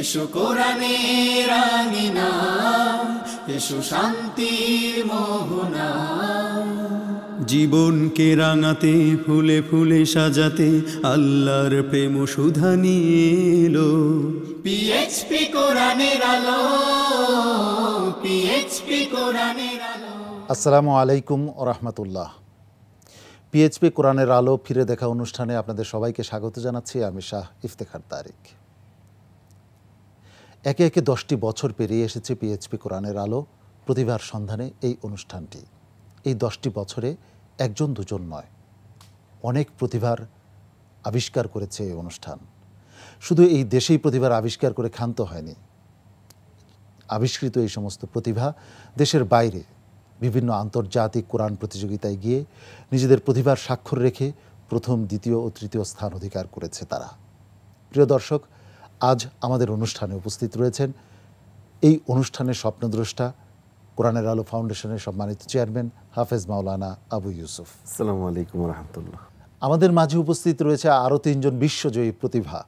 এসো কোরআনের আঙিনা, এসো শান্তির মোহনা, জীবনকে রাঙাতে ফুলে ফুলে সাজাতে আল্লাহর প্রেম সুধা নিয়ে এলো পিএইচপি কোরআনের আলো, পিএইচপি কোরআনের আলো। আসসালামু আলাইকুম ওয়া রাহমাতুল্লাহ। পিএইচপি কোরআনের আলো ফিরে দেখা অনুষ্ঠানে আপনাদের সবাইকে স্বাগত জানাচ্ছি। আমি শাহ ইফতেখার তারিক। একে একে 10টি বছর পেরিয়ে এসেছে পিএইচপি কোরআনের আলো প্রতিভার সন্ধানে এই অনুষ্ঠানটি। এই 10টি বছরে একজন দুজন নয়, অনেক প্রতিভার আবিষ্কার করেছে এই অনুষ্ঠান। শুধু এই দেশেই প্রতিভার আবিষ্কার করে ক্ষান্ত হয়নি, আবিষ্কৃত এই সমস্ত প্রতিভা দেশের বাইরে বিভিন্ন আন্তর্জাতিক কোরআন প্রতিযোগিতায় গিয়ে নিজেদের প্রতিভার স্বাক্ষর রেখে প্রথম, দ্বিতীয় ও তৃতীয় স্থান অধিকার করেছে তারা। প্রিয় দর্শক, আজ আমাদের অনুষ্ঠানে উপস্থিত রয়েছেন এই অনুষ্ঠানের স্বপ্নদ্রষ্টা, কোরআনের আলো ফাউন্ডেশনের সম্মানিত চেয়ারম্যান হাফেজ মাওলানা আবু ইউসুফ। আসসালামু আলাইকুম ওয়া রাহমাতুল্লাহ। আমাদের মাঝে উপস্থিত রয়েছে আরও 3 জন বিশ্বজয়ী প্রতিভা,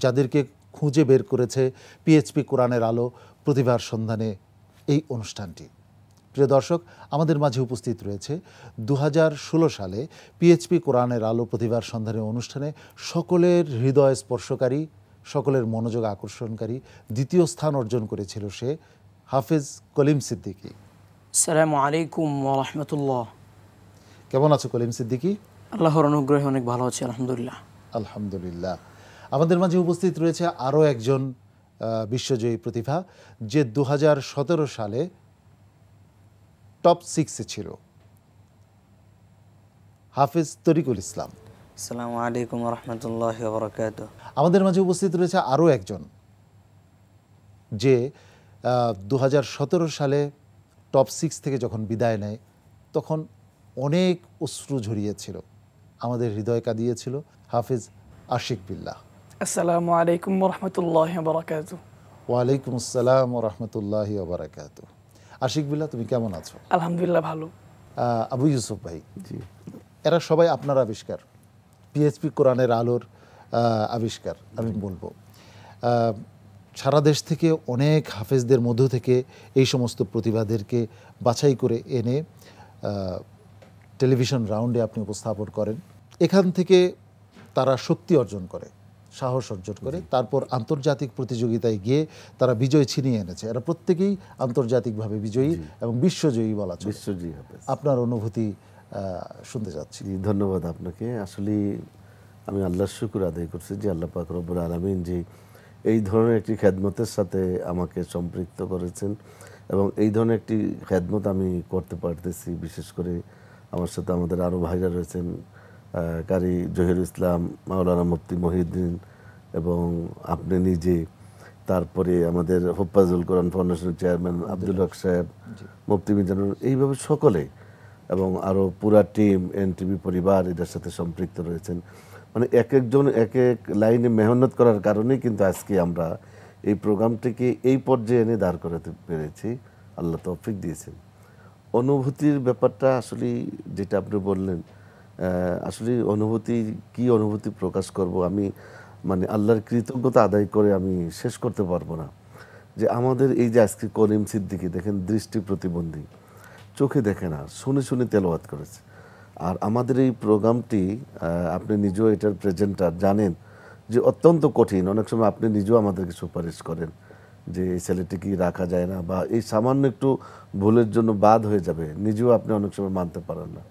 যাদেরকে খুঁজে বের করেছে পিএইচপি কোরআনের আলো প্রতিভার সন্ধানে এই অনুষ্ঠানটি। প্রিয় দর্শক, আমাদের মাঝে উপস্থিত রয়েছে 2016 সালে পিএইচপি কোরআনের আলো প্রতিভার সন্ধানে অনুষ্ঠানে সকলের হৃদয় স্পর্শকারী, সকলের মনোযোগ আকর্ষণকারী দ্বিতীয় স্থান অর্জন করেছিল সে, হাফেজ কলিম সিদ্দিকী। আসসালামু আলাইকুম ওয়া রাহমাতুল্লাহ। কেমন আছো কলিম সিদ্দিকী? আল্লাহর অনুগ্রহে অনেক ভালো আছি, আলহামদুলিল্লাহ। আলহামদুলিল্লাহ। আমাদের মাঝে উপস্থিত রয়েছে আরও একজন বিশ্বজয়ী প্রতিভা, যে 2017 সালে টপ 6-এ ছিল, হাফেজ তরিকুল ইসলাম। আসসালামু আলাইকুম ওয়া রাহমাতুল্লাহি ওয়া বারাকাতুহু। আমাদের মাঝে উপস্থিত রয়েছে আরও একজন, যে 2017 সালে টপ 6 থেকে যখন বিদায় নেয় তখন অনেক অশ্রু ঝরিয়েছিল, আমাদের হৃদয় কাঁদিয়েছিল, হাফেজ আশিক বিল্লাহ। আসসালামু আলাইকুম ওয়া রাহমাতুল্লাহি ওয়া বারাকাতুহু। ওয়ালাইকুম আসসালাম ওয়া রাহমাতুল্লাহি ওয়া বারাকাতুহু। আশিক বিল্লাহ, তুমি কেমন আছো? আলহামদুলিল্লাহ ভালো। আবু ইউসুফ ভাই, এরা সবাই আপনার আবিষ্কার, পিএইচপি কোরআনের আলোর আবিষ্কার আমি বলবো। সারা দেশ থেকে অনেক হাফেজদের মধ্য থেকে এই সমস্ত প্রতিভাদেরকে বাছাই করে এনে টেলিভিশন রাউন্ডে আপনি উপস্থাপন করেন। এখান থেকে তারা শক্তি অর্জন করে, সাহস অর্জন করে, তারপর আন্তর্জাতিক প্রতিযোগিতায় গিয়ে তারা বিজয় ছিনিয়ে এনেছে। এরা প্রত্যেকেই আন্তর্জাতিকভাবে বিজয়ী এবং বিশ্বজয়ী বলা চলে। বিশ্বজয়ী হাফেজ। আপনার অনুভূতি শুনতে চাচ্ছি। ধন্যবাদ আপনাকে। আসলে আমি আল্লাহর শুকর আদায় করছি যে আল্লাহ পাক রব্বুল আলামিন যে এই ধরনের একটি খেদমতের সাথে আমাকে সম্পৃক্ত করেছেন এবং এই ধরনের একটি খেদমত আমি করতে পারতেছি। বিশেষ করে আমার সাথে আমাদের আরও ভাইরা রয়েছেন, কারি জহিরুল ইসলাম, মাওলানা মুফতি মহিউদ্দিন এবং আপনি নিজে, তারপরে আমাদের হুফাজুল কোরআন ফাউন্ডেশনের চেয়ারম্যান আব্দুল হক সাহেব, মুফতি মিজানুর, এইভাবে সকলে এবং আরও পুরা টিম, এনটিভি পরিবার এটার সাথে সম্পৃক্ত রয়েছেন। মানে এক একজন এক এক লাইনে মেহনত করার কারণেই কিন্তু আজকে আমরা এই প্রোগ্রামটিকে এই পর্যায়ে এনে দাঁড় করাতে পেরেছি। আল্লাহ তৌফিক দিয়েছেন। অনুভূতির ব্যাপারটা আসলে যেটা আপনি বললেন, আসলে অনুভূতি, কি অনুভূতি প্রকাশ করব আমি, মানে আল্লাহর কৃতজ্ঞতা আদায় করে আমি শেষ করতে পারবো না। যে আমাদের এই যে আজকে করিম সিদ্দিকী দেখেন, দৃষ্টি প্রতিবন্ধী, চোখে দেখে না, শুনে শুনে তেলাওয়াত করেছে। আর আমাদের এই প্রোগ্রামটি আপনি নিজেও এটার প্রেজেন্টার, জানেন যে অত্যন্ত কঠিন। অনেক সময় আপনি নিজেও আমাদেরকে সুপারিশ করেন যে এই ছেলেটি কি রাখা যায় না, বা এই সামান্য একটু ভুলের জন্য বাদ হয়ে যাবে, নিজেও আপনি অনেক সময় মানতে পারেন না।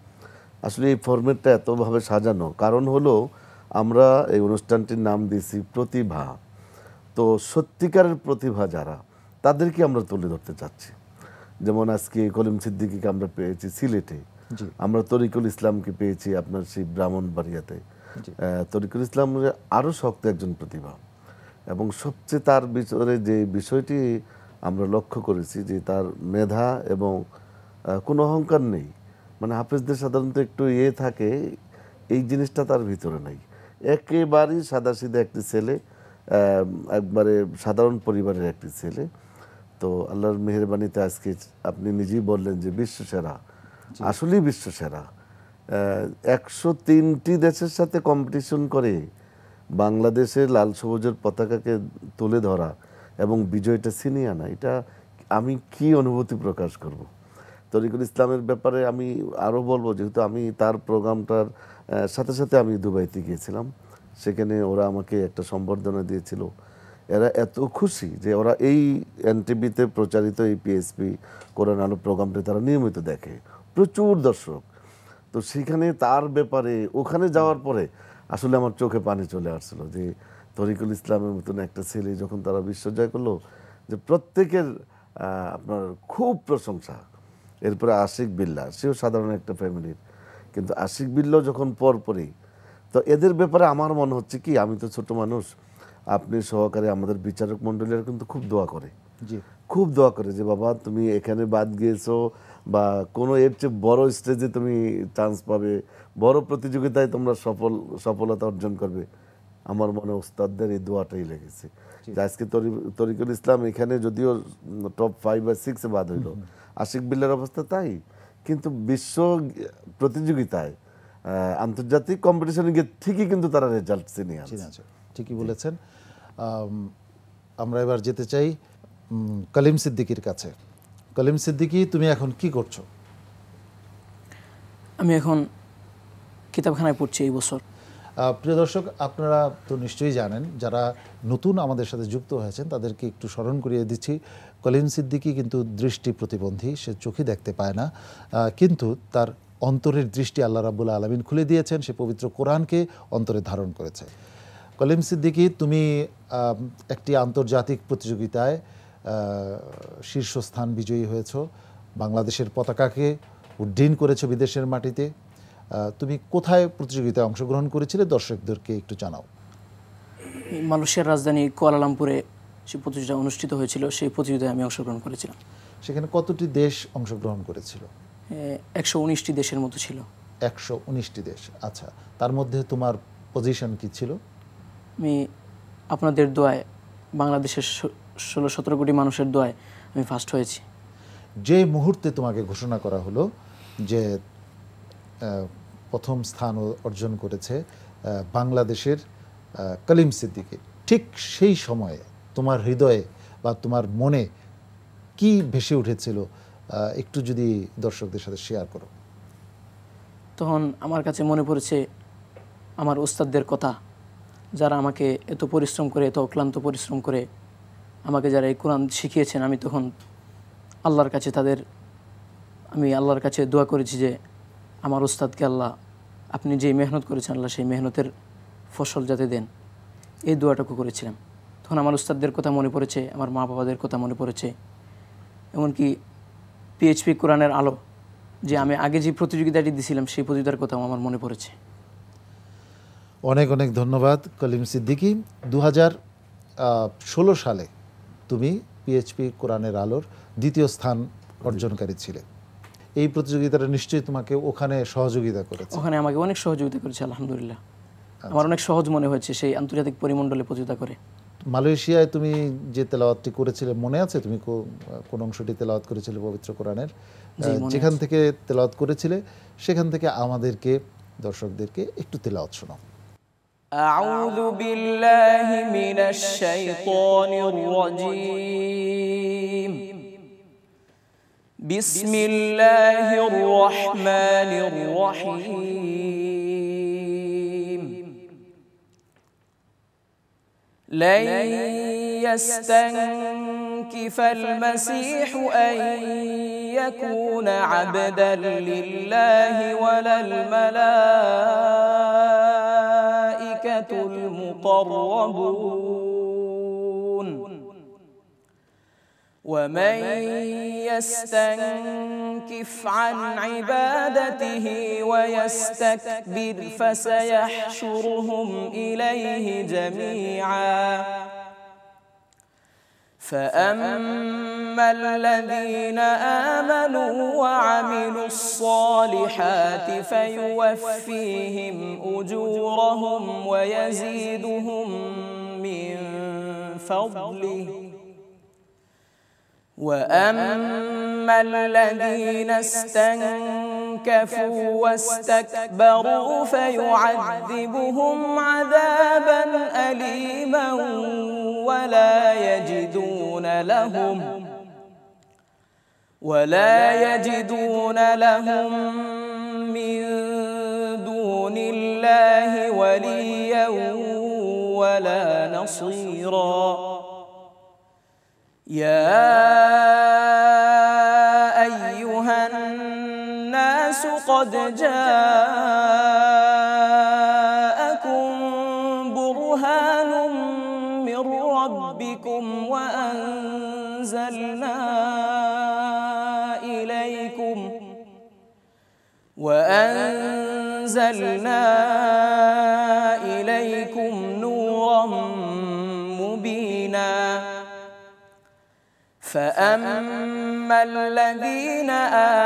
আসলে এই ফরম্যাটটা এতভাবে সাজানো কারণ হলো আমরা এই অনুষ্ঠানটির নাম দিয়েছি প্রতিভা। তো সত্যিকারের প্রতিভা যারা, তাদেরকে আমরা তুলে ধরতে চাচ্ছি। যেমন আজকে কলিম সিদ্দিকীকে আমরা পেয়েছি সিলেটে, আমরা তরিকুল ইসলামকে পেয়েছি আপনার সেই ব্রাহ্মণবাড়িয়াতে। তরিকুল ইসলাম আরও শক্ত একজন প্রতিভা এবং সবচেয়ে তার ভিতরে যে বিষয়টি আমরা লক্ষ্য করেছি যে তার মেধা এবং কোনো অহংকার নেই। মানে হাফেজদের সাধারণত একটু থাকে, এই জিনিসটা তার ভিতরে নাই। একেবারেই সাদাসিধা একটি ছেলে, একবারে সাধারণ পরিবারের একটি ছেলে। তো আল্লাহর মেহেরবানিতে আজকে আপনি নিজেই বললেন যে বিশ্বসেরা, আসলেই বিশ্বসেরা। 103টি দেশের সাথে কম্পিটিশন করে বাংলাদেশের লাল সবুজের পতাকাকে তুলে ধরা, এবং বিজয়টা ছিনিয়ে আনা, এটা আমি কি অনুভূতি প্রকাশ করব। তরিকুল ইসলামের ব্যাপারে আমি আরও বলবো, যেহেতু আমি তার প্রোগ্রামটার সাথে সাথে আমি দুবাইতে গিয়েছিলাম, সেখানে ওরা আমাকে একটা সম্বর্ধনা দিয়েছিল। এরা এত খুশি যে ওরা এই এনটিভিতে প্রচারিত এই পিএইচপি কোরআন আলো প্রোগ্রামটা তারা নিয়মিত দেখে, প্রচুর দর্শক। তো সেখানে তার ব্যাপারে ওখানে যাওয়ার পরে আসলে আমার চোখে পানি চলে আসছিল যে তরিকুল ইসলামের মতন একটা ছেলে যখন তারা বিশ্বজয় করলো, যে প্রত্যেকের আপনার খুব প্রশংসা। এরপরে আশিক বিল্লাহ, সেও সাধারণ একটা ফ্যামিলির, কিন্তু আশিক বিল্লাহ যখন পরপরই, তো এদের ব্যাপারে আমার মনে হচ্ছে কি, আমি তো ছোট মানুষ, আপনি সহকারে আমাদের বিচারক মণ্ডলীরা কিন্তু খুব দোয়া করে, খুব দোয়া করে যে বাবা তুমি এখানে বাদ গিয়েছো, বা কোনো এর চেয়ে বড় স্টেজে তুমি চান্স পাবে, বড় প্রতিযোগিতায় তোমরা সফলতা অর্জন করবে। আমার মনে ওস্তাদদের এই দোয়াটাই লেগেছে। আজকে তরিকুল ইসলাম এখানে যদিও টপ 5 বা 6-এ বাদ হইল, আশিক বিল্লার অবস্থা তাই, কিন্তু বিশ্ব প্রতিযোগিতায় আন্তর্জাতিক কম্পিটিশনে গিয়ে ঠিকই কিন্তু তারা রেজাল্ট চিনে আছে। ঠিকই বলেছেন। আমরা এবার যেতে চাই কলিম সিদ্দিকীর কাছে। কলিম সিদ্দিকী, তুমি এখন কি করছো? আমি এখন কিতাবখানায় পড়ছি এই বছর। প্রিয় দর্শক, আপনারা তো নিশ্চয়ই জানেন, যারা নতুন আমাদের সাথে যুক্ত হয়েছেন তাদেরকে একটু স্মরণ করিয়ে দিচ্ছি, কলিম সিদ্দিকী কিন্তু দৃষ্টি প্রতিবন্ধী, সে চোখে দেখতে পায় না, কিন্তু তার অন্তরের দৃষ্টি আল্লাহ রাব্বুল আলামিন খুলে দিয়েছেন, সে পবিত্র কোরআনকে অন্তরে ধারণ করেছে। কলিম সিদ্দিকী, তুমি একটি আন্তর্জাতিক প্রতিযোগিতায় শীর্ষস্থান বিজয়ী হয়েছ, বাংলাদেশের পতাকাকে উড্ডীন করেছো বিদেশের মাটিতে। তুমি কোথায় প্রতিযোগিতায় অংশগ্রহণ করেছিলে, দর্শকদেরকে একটু জানাও। মালয়েশিয়ার রাজধানী কুয়ালালামপুরে সেই প্রতিযোগিতা অনুষ্ঠিত হয়েছিল, সেই প্রতিযোগিতায় আমি অংশগ্রহণ করেছিলাম। সেখানে কতটি দেশ অংশগ্রহণ করেছিল? 119টি দেশের মতো ছিল। 119টি দেশ, আচ্ছা। তার মধ্যে তোমার পজিশন কি ছিল? আমি আপনাদের দোয়ায়, বাংলাদেশের 16-17 কোটি মানুষের দোয়ায় আমি ফার্স্ট হয়েছি। যে মুহূর্তে তোমাকে ঘোষণা করা হলো যে প্রথম স্থান অর্জন করেছে বাংলাদেশের কলিম সিদ্দিকী, ঠিক সেই সময়ে তোমার হৃদয়ে বা তোমার মনে কি ভেসে উঠেছিল, একটু যদি দর্শকদের সাথে শেয়ার করো। তখন আমার কাছে মনে পড়েছে আমার ওস্তাদদের কথা, যারা আমাকে এত পরিশ্রম করে, এত অক্লান্ত পরিশ্রম করে আমাকে যারা এই কোরআন শিখিয়েছেন। আমি তখন আল্লাহর কাছে দোয়া করেছি যে আমার ওস্তাদকে আল্লাহ, আপনি যে মেহনত করেছেন আল্লাহ সেই মেহনতের ফসল যাতে দেন, এই দোয়াটুকু করেছিলাম। তখন আমার ওস্তাদদের কথা মনে পড়েছে, আমার মা বাবাদের কথা মনে পড়েছে, এমনকি পিএইচপি কোরআনের আলো যে আমি আগে যে প্রতিযোগিতাটি দিয়েছিলাম সেই প্রতিযোগিতার কথাও আমার মনে পড়েছে। অনেক অনেক ধন্যবাদ কলিম সিদ্দিকী। 2016 সালে তুমি পিএইচপি কোরআনের আলোর দ্বিতীয় স্থান অর্জনকারী ছিলে। এই প্রতিযোগিতাটা নিশ্চয়ই তোমাকে ওখানে সহযোগিতা করেছে। ওখানে আমাকে অনেক সহযোগিতা করেছে আলহামদুলিল্লাহ। আমার অনেক সহজ মনে হয়েছে সেই আন্তর্জাতিক পরিমণ্ডলে প্রতিযোগিতা করে। মালয়েশিয়ায় তুমি যে তেলাওয়াতটি করেছিলে মনে আছে? তুমি কোন অংশটি তেলাওয়াত করেছিলে পবিত্র কোরআনের? যেখান থেকে তেলাওয়াত করেছিলে সেখান থেকে আমাদেরকে, দর্শকদেরকে একটু তেলাওয়াত শোনাও। আউযু বিল্লাহি মিনাশ শাইতানির রাজীম। বিসমিল্লাহির রহমানির রহিম। لن يستنكف المسيح أن يكون عبدا لله ولا الملائكة المقربون ومن يستنكف عن عبادته ويستكبر فسيحشرهم إليه جميعا فأما الذين آمنوا وعملوا الصالحات فيوفيهم أجورهم ويزيدهم من فضله وأما الذين استنكفوا واستكبروا فيعذبهم عذابا أليما ولا يجدون يجدون لهم من دون الله وليا ولا نصيرا يا أيها الناس قد جاءكم برهان من ربكم وأنزلنا إليكم نورا مبينا فأما الذين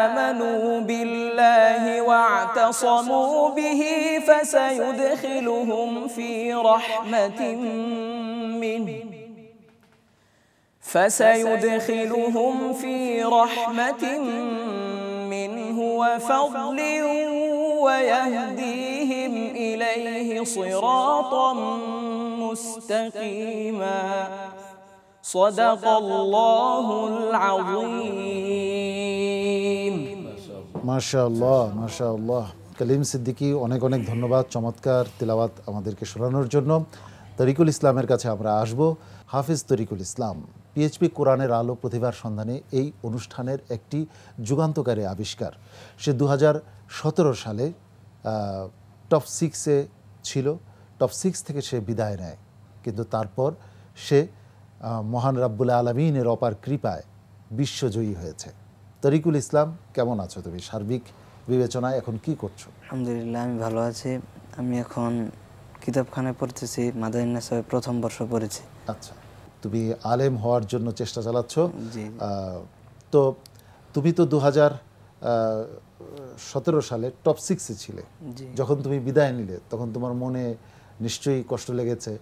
آمنوا بالله واعتصموا به فسيدخلهم في رحمة منه وفضل ويهديهم إليه صراطا مستقيما صدق الله العظيم মাশাআল্লাহ মাশাআল্লাহ। কালিম সিদ্দিকী, অনেক অনেক ধন্যবাদ চমৎকার তিলাওয়াত আমাদেরকে শোনানোর জন্য। তরিকুল ইসলামের কাছে আমরা আসব। হাফিজ তরিকুল ইসলাম, পিএইচপি কোরআনের আলো প্রতিভার সন্ধানে এই অনুষ্ঠানের একটি যুগান্তকারী আবিষ্কার। সে 2017 সালে টপ 6-এ ছিল। টপ 6 থেকে সে বিদায় নেয়, কিন্তু তারপর সে মহান রাব্বুল আলামিনের অপার কৃপায় বিশ্বজয়ী হয়েছে। তরিকুল ইসলাম, কেমন আছো তুমি? সার্বিক বিবেচনায় এখন কি করছো? আলহামদুলিল্লাহ, আমি ভালো আছি। আমি এখন কিতাবখানায় পড়তেছি, মাদারিন্নাসে প্রথম বর্ষ পড়েছি। আচ্ছা, তুমি আলেম হওয়ার জন্য চেষ্টা চালাচ্ছ। জি। তো তুমি তো 2017 সালে টপ 6-এ ছিলে। যখন তুমি বিদায় নিলে তখন তোমার মনে নিশ্চয়ই কষ্ট লেগেছে।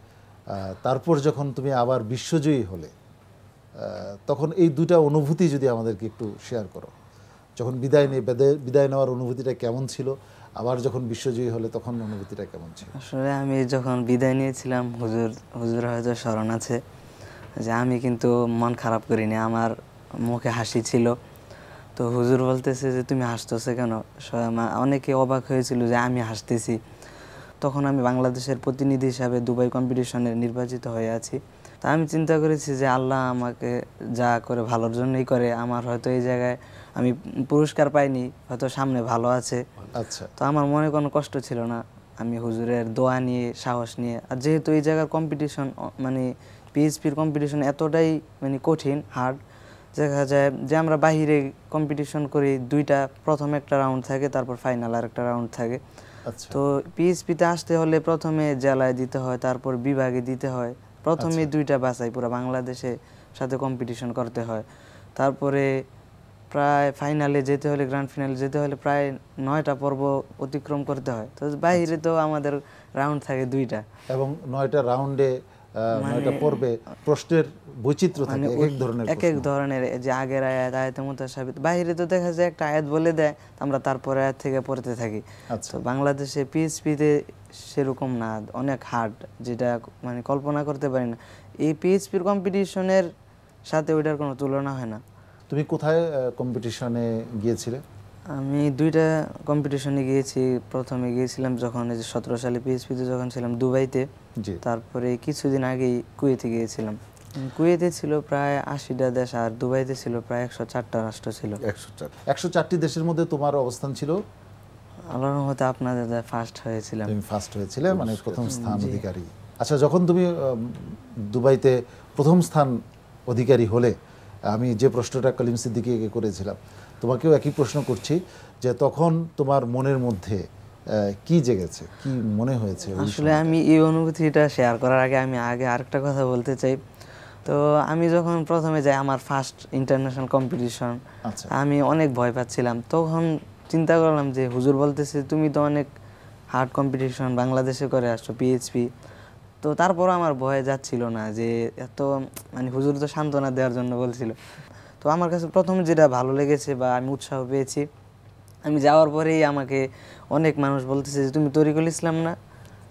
তারপর যখন তুমি আবার বিশ্বজয়ী হলে তখন এই দুটা অনুভূতি যদি আমাদেরকে একটু শেয়ার করো। যখন বিদায় নেওয়ার অনুভূতিটা কেমন ছিল, আবার যখন বিশ্বজয়ী হলে তখন অনুভূতিটা কেমন ছিল? আসলে আমি যখন বিদায় নিয়েছিলাম, হুজুর হয়তো স্মরণ আছে যে আমি কিন্তু মন খারাপ করিনি, আমার মুখে হাসি ছিল। তো হুজুর বলতেছে যে তুমি হাসতেছো কেন? অনেকে অবাক হয়েছিল যে আমি হাসতেছি। তখন আমি বাংলাদেশের প্রতিনিধি হিসাবে দুবাই কম্পিটিশনে নির্বাচিত হয়ে আছি। তা আমি চিন্তা করেছি যে আল্লাহ আমাকে যা করে ভালোর জন্যই করে। আমার হয়তো এই জায়গায় আমি পুরস্কার পাইনি, হয়তো সামনে ভালো আছে। আচ্ছা। তো আমার মনে কোনো কষ্ট ছিল না। আমি হুজুরের দোয়া নিয়ে, সাহস নিয়ে, আর যেহেতু এই জায়গার কম্পিটিশন মানে পিএইচপির কম্পিটিশন এতটাই মানে কঠিন, হার্ড, দেখা যায় যে আমরা বাহিরে কম্পিটিশন করি, দুইটা, প্রথম একটা রাউন্ড থাকে, তারপর ফাইনাল আর একটা রাউন্ড থাকে। তো পিএইচপিতে আসতে হলে প্রথমে জেলায় দিতে হয়, তারপর বিভাগে দিতে হয়, প্রথমে দুইটা বাছাই পুরো বাংলাদেশের সাথে কম্পিটিশন করতে হয়। তারপরে প্রায় ফাইনালে যেতে হলে, গ্র্যান্ড ফিনালে যেতে হলে প্রায় 9টা পর্ব অতিক্রম করতে হয়। তো বাইরে তো আমাদের রাউন্ড থাকে 2টা, এবং 9টা রাউন্ডে 9টা পর্বে প্রশ্নের বৈচিত্র্য থাকে, এক এক ধরনের, যে আগের আয়াত, আয়াতে মুতাশাবিহ। বাইরে তো দেখা যায় একটা আয়াত বলে দেয়, আমরা তারপরে আয়াত থেকে পড়তে থাকি। তো বাংলাদেশে পিএইচপিতে সেরকম না, অনেক হার্ড, যেটা মানে কল্পনা করতে পারি না। এই পিএইচপির কম্পিটিশনের সাথে ওইটার কোনো তুলনা হয় না। তুমি কোথায় কম্পিটিশনে গিয়েছিলে? আমি 2টা কম্পিটিশনে গিয়েছি। প্রথমে গিয়েছিলাম যখন 17 সালে পিএইচপিতে যখন ছিলাম দুবাইতে, তারপরে কিছুদিন আগেই কুয়েতে গিয়েছিলাম। কুয়েতে ছিল প্রায় 80টা দেশ, আর দুবাইতে ছিল প্রায় 104টা রাষ্ট্র ছিল। 104টি দেশের মধ্যে তোমার অবস্থান ছিল? আল্লাহর রহমতে আপনাদের ফার্স্ট হয়েছিলাম। তুমি ফার্স্ট হয়েছিলে, মানে প্রথম স্থান অধিকারী। আচ্ছা, যখন তুমি দুবাইতে প্রথম স্থান অধিকারী হলে, আমি যে প্রশ্নটা কালিম সিদ্দিকীকে করেছিলাম, তোমাকেও একই প্রশ্ন করছি, যে তখন তোমার মনের মধ্যে কি জেগেছে, কি মনে হয়েছে? আসলে আমি এই অনুভূতিটা শেয়ার করার আগে আমি আরেকটা কথা বলতে চাই। তো আমি যখন প্রথমে যাই, আমার ফার্স্ট ইন্টারন্যাশনাল কম্পিটিশন, আমি অনেক ভয় পাচ্ছিলাম। তখন চিন্তা করলাম যে হুজুর বলতেছে তুমি তো অনেক হার্ড কম্পিটিশন বাংলাদেশে করে আসছো, পিএইচপি। তো তারপর আমার ভয় যাচ্ছিল না, যে এত মানে হুজুর তো সান্ত্বনা দেওয়ার জন্য বলছিল। তো আমার কাছে প্রথমে যেটা ভালো লেগেছে বা আমি উৎসাহ পেয়েছি, আমি যাওয়ার পরেই আমাকে অনেক মানুষ বলতেছে যে তুমি তরিকুল ইসলাম না?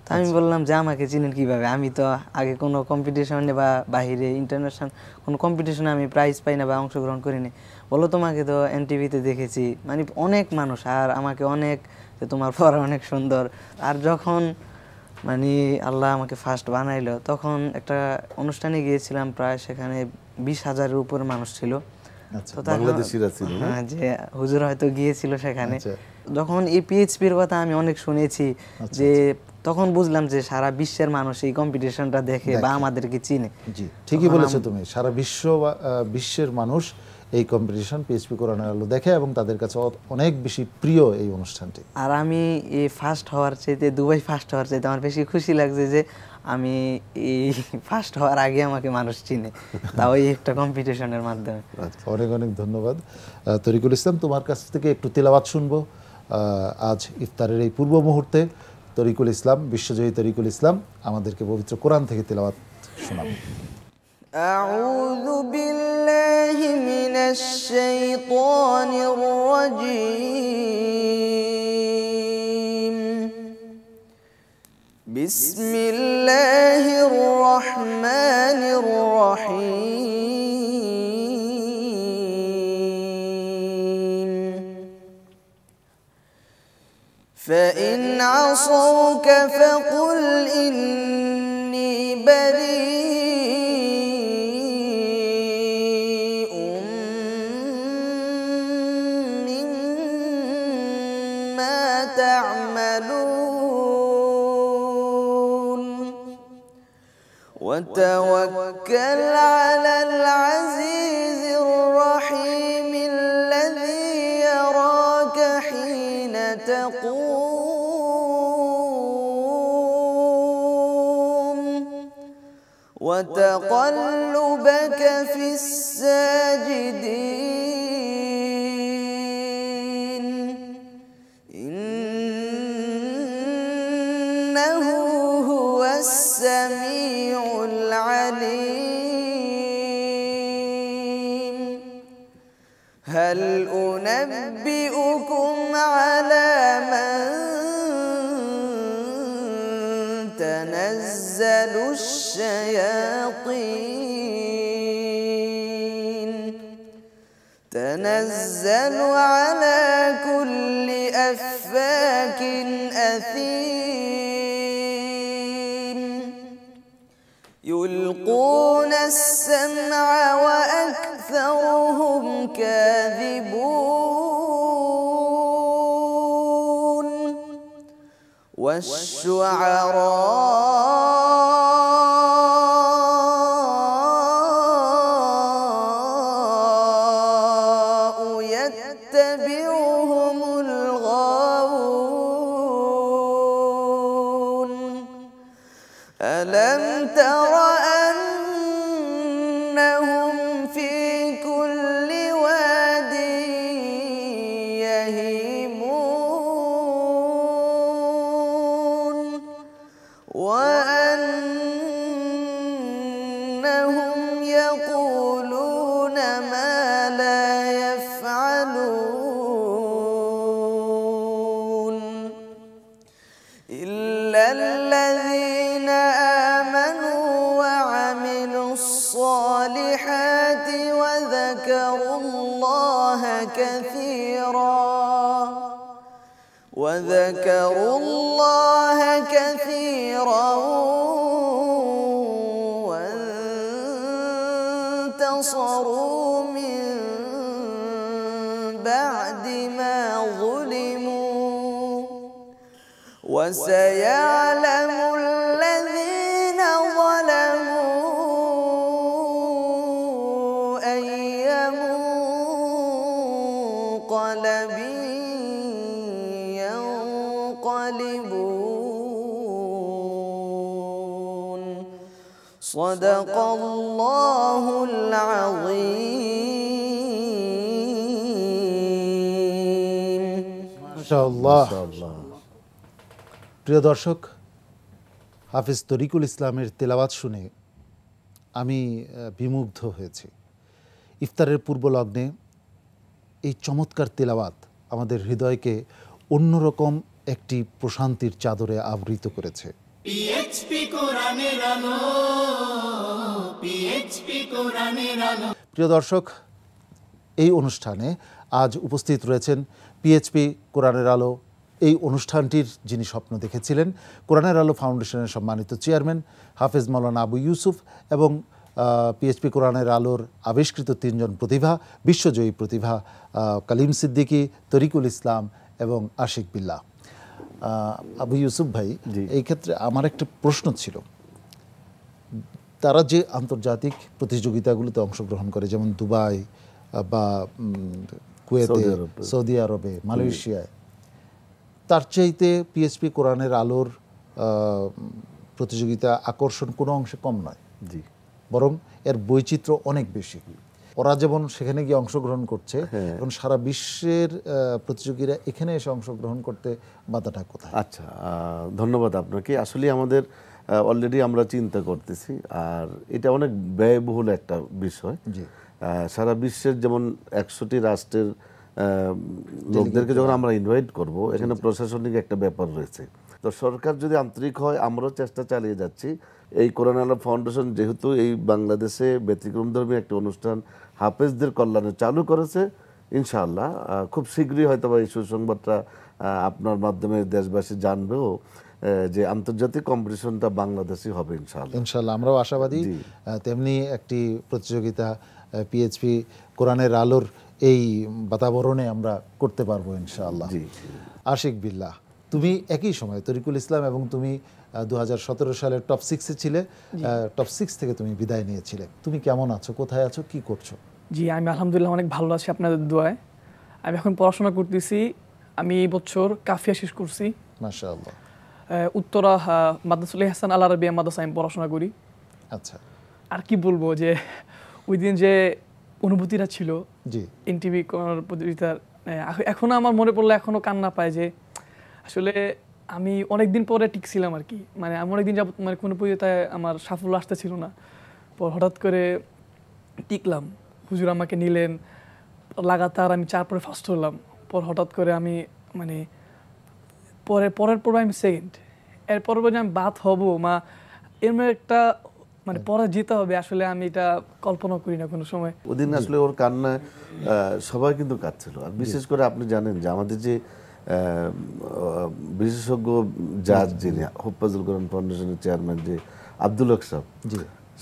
তো আমি বললাম যে আমাকে চিনেন কিভাবে, আমি তো আগে কোনো কম্পিটিশনে বা বাইরে ইন্টারন্যাশনাল কোনো কম্পিটিশনে আমি প্রাইজ পাই না বা অংশগ্রহণ করিনি। বলো তোমাকে তো এনটিভিতে দেখেছি, মানে অনেক মানুষ আর আমাকে অনেক যে তোমার পড়া অনেক সুন্দর। আর যখন মানে আল্লাহ আমাকে ফার্স্ট বানাইলো তখন একটা অনুষ্ঠানে গিয়েছিলাম, প্রায় সেখানে 20,000-এর উপর মানুষ ছিল। আচ্ছা, তো তখন- বাংলাদেশিরা ছিল না? হ্যাঁ, যে হুজুর হয়তো গিয়েছিল সেখানে। আচ্ছা। যখন এই পিএইচপির কথা আমি অনেক শুনেছি, যে তখন বুঝলাম যে সারা বিশ্বের মানুষ এই কম্পিটিশনটা দেখে বা আমাদেরকে চিনে। জি, ঠিকই বলেছো তুমি। সারা বিশ্বের মানুষ এই কম্পিটিশন পিএইচপি কোরআনের আলো দেখে এবং তাদের কাছে অনেক বেশি প্রিয় এই অনুষ্ঠানটি। আর আমি এই ফার্স্ট হওয়ার চাইতে, দুবাই ফার্স্ট হওয়ার চাইতে আমার বেশি খুশি লাগছে যে আমি এই ফার্স্ট হওয়ার আগে আমাকে মানুষ চিনে, তাও এই একটা কম্পিটিশনের মাধ্যমে। অনেক অনেক ধন্যবাদ। তরিকুল ইসলাম, তোমার কাছ থেকে একটু তিলাওয়াত শুনবো আজ ইফতারের এই পূর্ব মুহূর্তে। তরিকুল ইসলাম, বিশ্বজয়ী তরিকুল ইসলাম আমাদেরকে পবিত্র কোরআন থেকে তিলাওয়াত শোনাবেন। أعوذ بالله من الشيطان الرجيم. بسم الله الرحمن الرحيم. فإن عصوك فقل إني بريء مما تعملون وتوكل على العزيز الرحيم الذي يراك حين تقوم وتقلبك في الساجدين إنه هو السميع العليم. هل أنبئكم على من تنزل الشياطين تنزل على كل أفاك أثيم يلقون السمع وأكثرهم كاذبون والشعراء يتبعهم الغاوون ألم تر أنهم في كل واد يهيمون وأنهم يقولون ما لا يفعلون إلا الذين آمنوا وعملوا الصالحات وذكروا الله كثيرا وانتصروا من بعد ما ظلموا وسيعلم الذين ظلموا أي منقلب ينقلبون صدق الله العظيم. মাশাআল্লাহ। প্রিয় দর্শক, হাফিজ তরিকুল ইসলামের তেলাওয়াত শুনে আমি বিমুগ্ধ হয়েছি। ইফতারের পূর্ব লগ্নে এই চমৎকার তেলাওয়াত আমাদের হৃদয়কে অন্যরকম একটি প্রশান্তির চাদরে আবৃত করেছে। পিএইচপি কোরআনের আলো, পিএইচপি কোরআনের আলো। প্রিয় দর্শক, এই অনুষ্ঠানে আজ উপস্থিত রয়েছেন পিএইচপি কোরআনের আলো এই অনুষ্ঠানটির যিনি স্বপ্ন দেখেছিলেন, কোরআনের আলো ফাউন্ডেশনের সম্মানিত চেয়ারম্যান হাফেজ মাওলানা আবু ইউসুফ এবং পিএইচপি কোরআনের আলোর আবিষ্কৃত 3 জন প্রতিভা, বিশ্বজয়ী প্রতিভা কালিম সিদ্দিকী, তরিকুল ইসলাম এবং আশিক বিল্লাহ। আবু ইউসুফ ভাই, এই ক্ষেত্রে আমার একটা প্রশ্ন ছিল, তারা যে আন্তর্জাতিক প্রতিযোগিতাগুলোতে অংশগ্রহণ করে, যেমন দুবাই বা কুয়েতে, সৌদি আরবে, মালয়েশিয়ায়, তার চাইতে পিএইচপি কোরআনের আলোর প্রতিযোগিতা আকর্ষণ কোনো অংশে কম নয়, জি, বরং এর বৈচিত্র্য অনেক বেশি। ওরা যেমন সেখানে গিয়ে অংশগ্রহণ করছে, এখন সারা বিশ্বের প্রতিযোগীরা এখানে এসে অংশগ্রহণ করতে বাধাটা কোথায়? আচ্ছা, ধন্যবাদ আপনাকে। আসলে আমাদের অলরেডি আমরা চিন্তা করতেছি, আর এটা অনেক ব্যয়বহুল একটা বিষয়। সারা বিশ্বের যেমন 100টি রাষ্ট্রের লোকদেরকে যখন আমরা ইনভাইট করব, এখানে প্রশাসনিক একটা ব্যাপার রয়েছে। তো সরকার যদি আন্তরিক হয়, আমরাও চেষ্টা চালিয়ে যাচ্ছি। এই কোরআন আলো ফাউন্ডেশন যেহেতু এই বাংলাদেশে ব্যতিক্রমধর্মী একটা অনুষ্ঠান হাফেজদের কল্যাণে চালু করেছে, ইনশাআল্লাহ খুব শীঘ্রই হয়তো এই সুসংবাদটা আপনার মাধ্যমে দেশবাসী জানবেও যে আন্তর্জাতিক কম্পিটিশনটা বাংলাদেশই হবে ইনশাআল্লাহ। ইনশাআল্লাহ আমরাও আশাবাদী তেমনি একটি প্রতিযোগিতা পিএইচপি কোরআনের আলোর এই বাতাবরণে আমরা করতে পারবো ইনশাআল্লাহ। আশিক বিল্লাহ, তুমি একই সময় তরিকুল ইসলাম এবং তুমি 2017 সালের টপ 6-এ ছিলে, টপ 6 থেকে তুমি বিদায় নিয়েছিলে। তুমি কেমন আছো, কোথায় আছো, কি করছো? জি, আমি আলহামদুলিল্লাহ অনেক ভালো আছি আপনাদের দোয়ায়। আমি এখন পড়াশোনা করতেছি। আমি এই বছর কাফিয়া শেষ করছি, মাশাআল্লাহ। উত্তরা মাদ্রাসুল ইহসান আল আরাবিয়া মাদ্রাসায় আমি পড়াশোনা করি। আচ্ছা, আর কি বলবো, যে ওই দিন যে অনুভূতিটা ছিল জি এনটিভি প্রতিযোগিতার, এখনো আমার মনে পড়লে এখনো কান্না পায় যে আসলে আমি অনেক দিন পরে টিকছিলাম আর কি। মানে আমি অনেক দিন যাবত মানে কোনো প্রতিযোগিতায় আমার সাফল্য আসতেছিল না, পর হঠাৎ করে টিকলাম, হুজুর আমাকে নিলেন, লাগাতার আমি 4 পরে ফার্স্ট হলাম। পর হঠাৎ করে আমি মানে পরের পর্বে আমি সেকেন্ড, এর পর্বে যে আমি বাদ হব মা এরম একটা মানে পরে যেতে হবে, আসলে আমি এটা কল্পনা করি না কোনো সময়। ওদিন আসলে ওর কান্নায় সবাই কিন্তু কাঁদছিল। আর বিশেষ করে আপনি জানেন যে আমাদের যে বিশেষজ্ঞ জাজ যিনি হুফাজুল কোরআন ফাউন্ডেশনের চেয়ারম্যান যে আব্দুল হক সাহেব,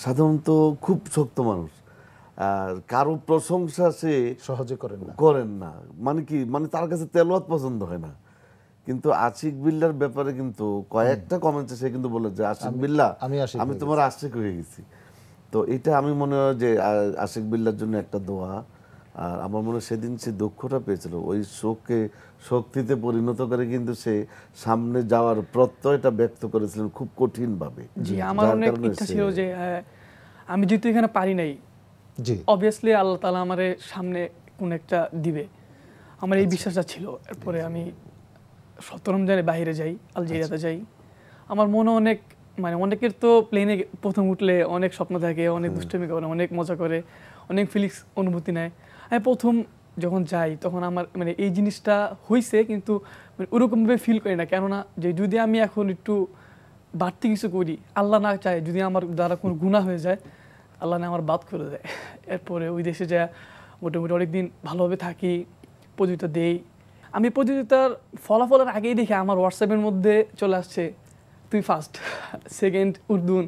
সাধারণত খুব শক্ত মানুষ, আর কারো প্রশংসা সে সহজে করেন না। মানে কি, মানে তার কাছে তেলাওয়াত পছন্দ হয় না। কিন্তু আশিক বিল্লার ব্যাপারে কিন্তু কয়েকটা কমেন্টে সে কিন্তু বলে যে আশিক বিল্লাহ আমি তোমার আশিক হয়ে গেছি। তো এটা আমি মনে হয় যে আশিক বিল্লার জন্য একটা দোয়া। আর আমার মনে হয় সেদিন সে দুঃখটা পেয়েছিল, ওই শোককে শক্তিতে পরিণত করে কিন্তু সে সামনে যাওয়ার প্রত্যয়টা ব্যক্ত করেছিলেন খুব কঠিন ভাবে। জি, আমার অনেক ইচ্ছা ছিল যে আমি যেহেতু এখানে পারি নাই, জি অবভিয়াসলি আল্লাহ তাআলা আমারে সামনে কোন একটা দিবে, আমার এই বিশ্বাসটা ছিল। এরপরে আমি 17 রমজানে বাইরে যাই, আলজেরিয়াতে যাই। আমার মনে অনেক মানে অনেকের তো প্লেনে প্রথম উঠলে অনেক স্বপ্ন থাকে, অনেক দুষ্টুমি করে, অনেক মজা করে, অনেক ফিলিংস অনুভূতি নেয়। আমি প্রথম যখন যাই তখন আমার মানে এই জিনিসটা হয়েছে, কিন্তু মানে ওরকমভাবে ফিল করি না। কেননা যে যদি আমি এখন একটু বাড়তি কিছু করি, আল্লাহ না চায়, যদি আমার দ্বারা কোনো গুনাহ হয়ে যায়, আল্লাহ না আমার বাদ করে দেয়। এরপরে ওই দেশে যা মোটামুটি অনেকদিন ভালোভাবে থাকি, প্রতিযোগিতা দেই। আমি প্রতিযোগিতার ফলাফলের আগেই দেখি আমার হোয়াটসঅ্যাপের মধ্যে চলে আসছে তুই ফার্স্ট, সেকেন্ড উর্দুন,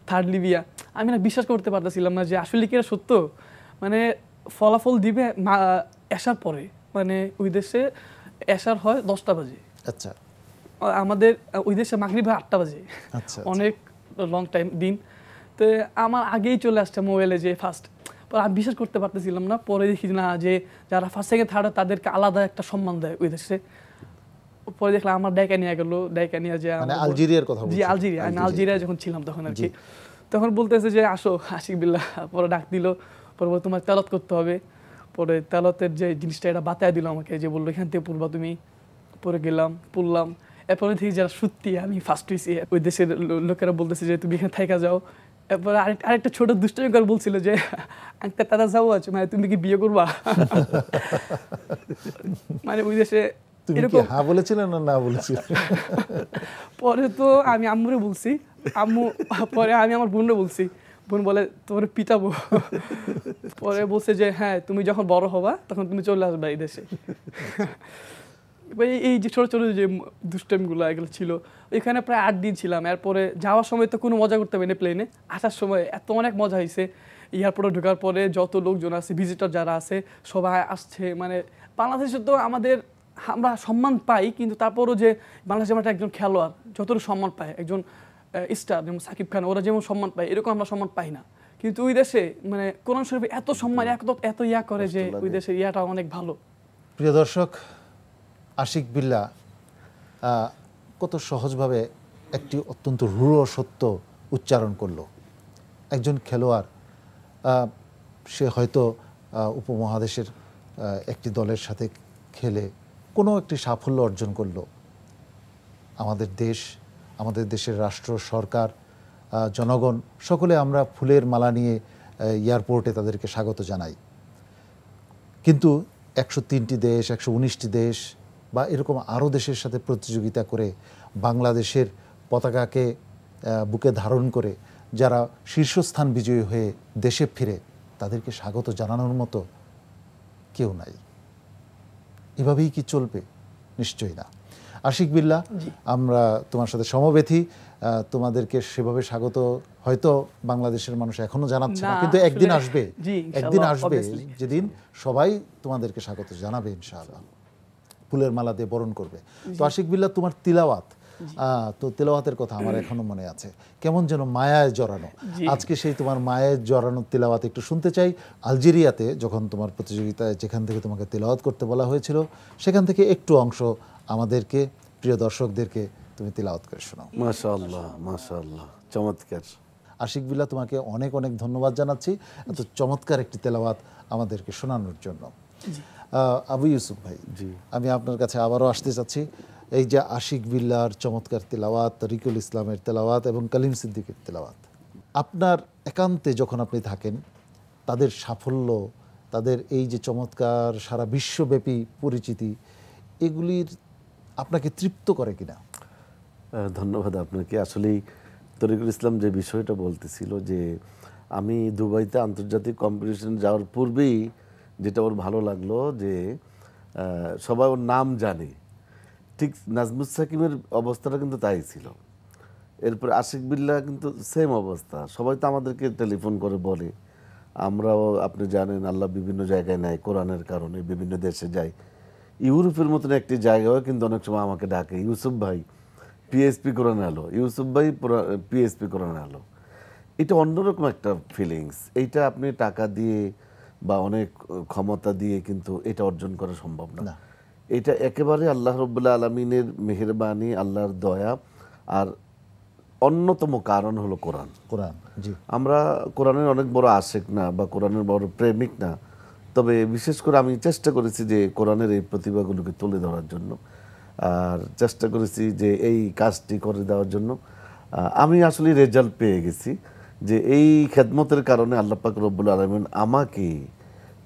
থার্ড লিবিয়া। আমি না বিশ্বাস করতে পারতেছিলাম না যে আসলে কি এটা সত্য। মানে ফলাফল দিবে এশার পরে, মানে ওই দেশে এশার হয় 10টা বাজে, আচ্ছা, আমাদের ওই দেশে মাগরিব হয় 8টা বাজে। আচ্ছা, অনেক লং টাইম দিন। তো আমার আগেই চলে আসছে মোবাইলে যে ফার্স্ট। আমি বিশ্বাস করতে পারতেছিলাম না। পরে দেখি না যে যারা ফার্স্ট সেকেন্ড থার্ড তাদেরকে আলাদা একটা সম্মান দেয় ওই দেশে। পরে দেখলাম আমার ডাইকা নিয়ে গেল, ডাইকা নিয়ে যে আলজেরিয়ার কথা, জি আলজেরিয়া, আমি আলজেরিয়া যখন ছিলাম তখন আর কি, তখন বলতেছে যে আসো আশিক বিল্লাহ। পরে ডাক দিল, পরে তোমার তেলাওয়াত করতে হবে। পরে তেলাওয়াতের যে জিনিসটা এটা বাতায় দিল আমাকে, যে বললো এখান থেকে পড়বা তুমি। পরে গেলাম, পড়লাম। এরপরে থেকে যারা সত্যি আমি ফার্স্ট হয়েছি, ওই দেশের লোকেরা বলতেছে যে তুমি এখানে থাকা যাও। এরপরে আরেকটা ছোট দুষ্টমি করে বলছিল যে আঙ্কেল তারা যাও আছে, মানে তুমি কি বিয়ে করবা? মানে ওই দেশে তুমি কি হ্যাঁ বলেছিলে না না বলেছিলে? পরে তো আমি আম্মুরে বলছি, আম্মু পরে আমি আমার বোনরে বলছি, বোন বলে তোমার পিটাবো। পরে বলছে যে হ্যাঁ তুমি যখন বড় হবা তখন তুমি চলে আসবে এই দেশে। এই যে ছোট ছোট যে দুষ্টাইমগুলো এগুলো ছিল, ওইখানে প্রায় 8 দিন ছিলাম। এরপরে যাওয়ার সময় তো কোনো মজা করতে পারিনি প্লেনে, আসার সময় এত অনেক মজা হয়েছে। এয়ারপোর্টে ঢোকার পরে যত লোকজন আছে, ভিজিটর যারা আছে সবাই আসছে। মানে বাংলাদেশে তো আমরা সম্মান পাই, কিন্তু তারপরও যে বাংলাদেশের আমরা একজন খেলোয়াড় যতটুকু সম্মান পায়, একজন স্টার যেমন সাকিব খান, ওরা যেমন সম্মান পায় এরকম আমরা সম্মান পাই না। কিন্তু ওই দেশে মানে কোরআন শরীফে এত সম্মান, এত ইয়া করে যে ওই দেশের ইয়াটা অনেক ভালো। প্রিয় দর্শক, আশিক বিল্লাহ কত সহজভাবে একটি অত্যন্ত রূঢ় সত্য উচ্চারণ করলো। একজন খেলোয়াড়, সে হয়তো উপমহাদেশের একটি দলের সাথে খেলে কোনো একটি সাফল্য অর্জন করলো। আমাদের দেশ, আমাদের দেশের রাষ্ট্র, সরকার, জনগণ সকলে আমরা ফুলের মালা নিয়ে এয়ারপোর্টে তাদেরকে স্বাগত জানাই। কিন্তু 103টি দেশ, 119টি দেশ বা এরকম আরও দেশের সাথে প্রতিযোগিতা করে বাংলাদেশের পতাকাকে বুকে ধারণ করে যারা শীর্ষস্থান বিজয়ী হয়ে দেশে ফিরে, তাদেরকে স্বাগত জানানোর মতো কেউ নাই। এভাবেই কি চলবে? নিশ্চয়ই না। আশিক বিল্লাহ, আমরা তোমার সাথে সমবেথী। তোমাদেরকে সেভাবে স্বাগত হয়তো বাংলাদেশের মানুষ এখনো জানাচ্ছে না, কিন্তু একদিন আসবে, একদিন আসবে যেদিন সবাই তোমাদেরকে স্বাগত জানাবে ইনশাআল্লাহ, ফুলের মালা দিয়ে বরণ করবে। তো আশিক বিল্লাহ, তোমার তিলাওয়াত, তো তিলাওয়াতের কথা আমার এখনো মনে আছে, কেমন যেন মায়ায় জড়ানো। আজকে সেই তোমার মায়ায় জড়ানো তিলাওয়াত একটু শুনতে চাই। আলজেরিয়াতে যখন তোমার প্রতিযোগিতায় যেখান থেকে তোমাকে তিলাওয়াত করতে বলা হয়েছিল, সেখান থেকে একটু অংশ আমাদেরকে, প্রিয় দর্শকদেরকে তুমি তিলাওয়াত করে শোনাও। মাশাআল্লাহ, মাশাআল্লাহ, চমৎকার। আশিক বিল্লাহ, তোমাকে অনেক অনেক ধন্যবাদ জানাচ্ছি এত চমৎকার একটি তেলাওয়াত আমাদেরকে শোনানোর জন্য। আবু ইউসুফ ভাই, আমি আপনার কাছে আবারও আসতে চাচ্ছি। এই যে আশিক বিল্লাহর চমৎকার তেলাওয়াত, তরিকুল ইসলামের তেলাওয়াত এবং কালিম সিদ্দিকের তেলাওয়াত, আপনার একান্তে যখন আপনি থাকেন, তাদের সাফল্য, তাদের এই যে চমৎকার সারা বিশ্বব্যাপী পরিচিতি, এগুলির আপনাকে তৃপ্ত করে কিনা? ধন্যবাদ আপনাকে। আসলেই তরিকুল ইসলাম যে বিষয়টা বলতেছিল, যে আমি দুবাইতে আন্তর্জাতিক কম্পিটিশন যাওয়ার পূর্বেই যেটা ওর ভালো লাগলো, যে সবাই ওর নাম জানে। ঠিক নাজমুস সাকিবের অবস্থাটা কিন্তু তাই ছিল। এরপর আশিক বিল্লাহ কিন্তু সেম অবস্থা, সবাই তো আমাদেরকে টেলিফোন করে বলে। আমরাও, আপনি জানেন, আল্লাহ বিভিন্ন জায়গায় নেয় কোরআনের কারণে, বিভিন্ন দেশে যাই। ইউরোপের মতন একটি জায়গায় কিন্তু অনেক সময় আমাকে ডাকে, ইউসুফ ভাই পিএসপি কোরআনে আলো, ইউসুফ ভাই পিএসপি কোরআনে আলো। এটা অন্যরকম একটা ফিলিংস। এইটা আপনি টাকা দিয়ে বা অনেক ক্ষমতা দিয়ে কিন্তু এটা অর্জন করা সম্ভব না। এটা একেবারে আল্লাহ রাব্বুল আলামিনের মেহেরবানি, আল্লাহর দয়া। আর অন্যতম কারণ হলো কোরআন। কোরআন, জি। আমরা কোরআনের অনেক বড় আশিক না বা কোরআনের বড় প্রেমিক না, তবে বিশেষ করে আমি চেষ্টা করেছি যে কোরআনের এই প্রতিভাগুলোকে তুলে ধরার জন্য, আর চেষ্টা করেছি যে এই কাজটি করে দেওয়ার জন্য। আমি আসলে রেজাল্ট পেয়ে গেছি যে এই খেদমতের কারণে আল্লাহ পাক রব্বুল আলামিন আমাকে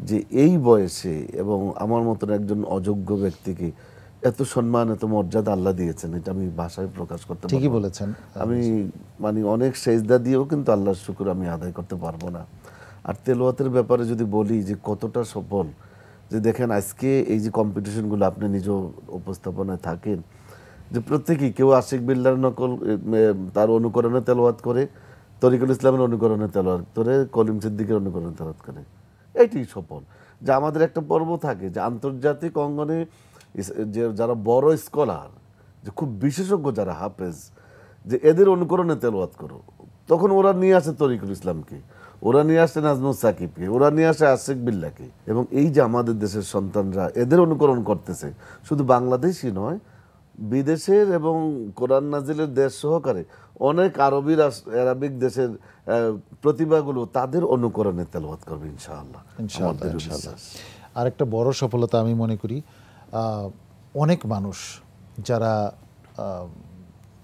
যে এই বয়সে এবং আমার মতন একজন অযোগ্য ব্যক্তিকে এত সম্মান, এত মর্যাদা আল্লাহ দিয়েছেন, এটা আমি ভাষায় প্রকাশ করতে পারবো। ঠিকই বলেছেন। আমি মানে অনেক সেজদা দিয়েও কিন্তু আল্লাহর শুকর আমি আদায় করতে পারবো না। আর তেলাওয়াতের ব্যাপারে যদি বলি যে কতটা সফল, যে দেখেন আজকে এই যে কম্পিটিশনগুলো আপনি নিজেও উপস্থাপনায় থাকেন, যে প্রত্যেকেই কেউ আশিক বিল্লাহর নকল, তার অনুকরণে তেলাওয়াত করে, তরিকুল ইসলামের অনুকরণে তেলাওয়াত করে, কলিম সিদ্দিকের অনুকরণে তেলাওয়াত করে। এটি সফল। যে আমাদের একটা পর্ব থাকে যে আন্তর্জাতিক অঙ্গনে যে যারা বড় স্কলার, যে খুব বিশেষজ্ঞ যারা হাফেজ, যে এদের অনুকরণে তেলাওয়াত করো, তখন ওরা নিয়ে আসে তরিকুল ইসলামকে, ওরা নিয়ে আসে নাজমুস সাকিবকে, ওরা নিয়ে আসে আশিক বিল্লাহকে। এবং এই যে আমাদের দেশের সন্তানরা এদের অনুকরণ করতেছে, শুধু বাংলাদেশই নয়, বিদেশের এবং কোরআন নাজিলের দেশ সহকারে অনেক আরবিক দেশের প্রতিভাগুলো তাদের অনুকরণে তেলাওয়াত করবে ইনশাআল্লাহ। ইনশাআল্লাহ। আরেকটা বড় সফলতা আমি মনে করি, অনেক মানুষ যারা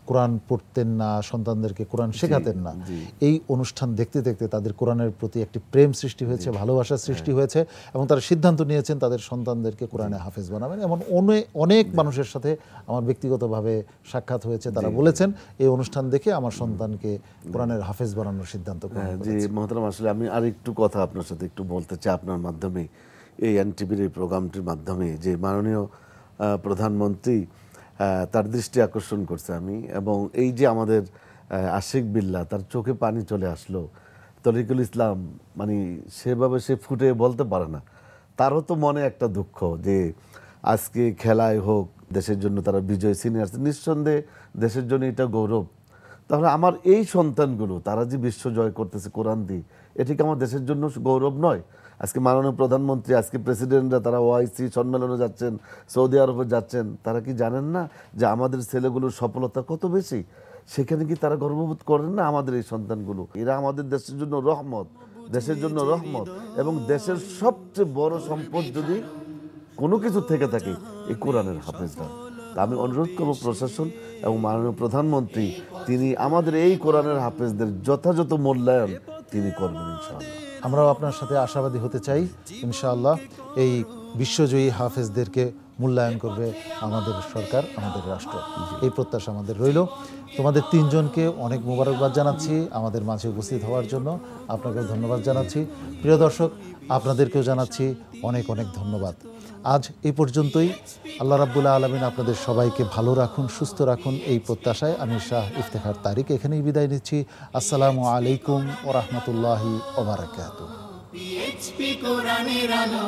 কোরআন পড়তেন না, সন্তানদেরকে কোরআন শেখাতেন না, এই অনুষ্ঠান দেখতে দেখতে তাদের কোরআনের প্রতি একটি প্রেম সৃষ্টি হয়েছে, ভালোবাসা সৃষ্টি হয়েছে এবং তারা সিদ্ধান্ত নিয়েছেন তাদের সন্তানদেরকে কোরআনে হাফেজ বানাবেন। এমন অনেক মানুষের সাথে আমার ব্যক্তিগতভাবে সাক্ষাৎ হয়েছে, তারা বলেছেন এই অনুষ্ঠান দেখে আমার সন্তানকে কোরআনের হাফেজ বানানোর সিদ্ধান্ত গ্রহণ করেছি। জি মহতারাম, আসলে আমি আরেকটু কথা আপনার সাথে একটু বলতে চাই আপনার মাধ্যমে, এই এনটিভির এই প্রোগ্রামটির মাধ্যমে যে মাননীয় প্রধানমন্ত্রী তার দৃষ্টি আকর্ষণ করছে আমি, এবং এই যে আমাদের আশিক বিল্লাহ তার চোখে পানি চলে আসলো, তরিকুল ইসলাম মানে সেভাবে সে ফুটে বলতে পারে না, তারও তো মনে একটা দুঃখ যে আজকে খেলায় হোক দেশের জন্য তারা বিজয় ছিনিয়ে আসছে, নিঃসন্দেহে দেশের জন্য এটা গৌরব। তাহলে আমার এই সন্তানগুলো তারা যে বিশ্ব জয় করতেছে কোরআন দিয়ে, এটি কি আমার দেশের জন্য গৌরব নয়? আজকে মাননীয় প্রধানমন্ত্রী, আজকে প্রেসিডেন্টরা তারা ওআইসি সম্মেলনে যাচ্ছেন, সৌদি আরবে যাচ্ছেন, তারা কি জানেন না যে আমাদের ছেলেগুলোর সফলতা কত বেশি? সেখানে কি তারা গর্ববোধ করেন না? আমাদের এই সন্তানগুলো, এরা আমাদের দেশের জন্য রহমত, দেশের জন্য রহমত, এবং দেশের সবচেয়ে বড় সম্পদ যদি কোনো কিছু থেকে থাকে এই কোরআনের হাফেজরা। আমি অনুরোধ করব প্রশাসন এবং মাননীয় প্রধানমন্ত্রী, তিনি আমাদের এই কোরআনের হাফেজদের যথাযথ মূল্যায়ন তিনি করবেন ইনশাআল্লাহ। আমরাও আপনার সাথে আশাবাদী হতে চাই, ইনশাআল্লাহ এই বিশ্বজয়ী হাফেজদেরকে মূল্যায়ন করবে আমাদের সরকার, আমাদের রাষ্ট্র, এই প্রত্যাশা আমাদের রইল। তোমাদের তিনজনকে অনেক মোবারকবাদ জানাচ্ছি আমাদের মাঝে উপস্থিত হওয়ার জন্য, আপনাকেও ধন্যবাদ জানাচ্ছি। প্রিয় দর্শক, আপনাদেরকেও জানাচ্ছি অনেক অনেক ধন্যবাদ। আজ এই পর্যন্তই। আল্লাহ রাব্বুল আলামিন আপনাদের সবাইকে ভালো রাখুন, সুস্থ রাখুন, এই প্রত্যাশায় আমি শাহ ইফতেখার তারিক এখানেই বিদায় নিচ্ছি। আসসালামু আলাইকুম ওয়া রাহমাতুল্লাহি ওয়া বারাকাতুহু। PHP কোরআনের আলো।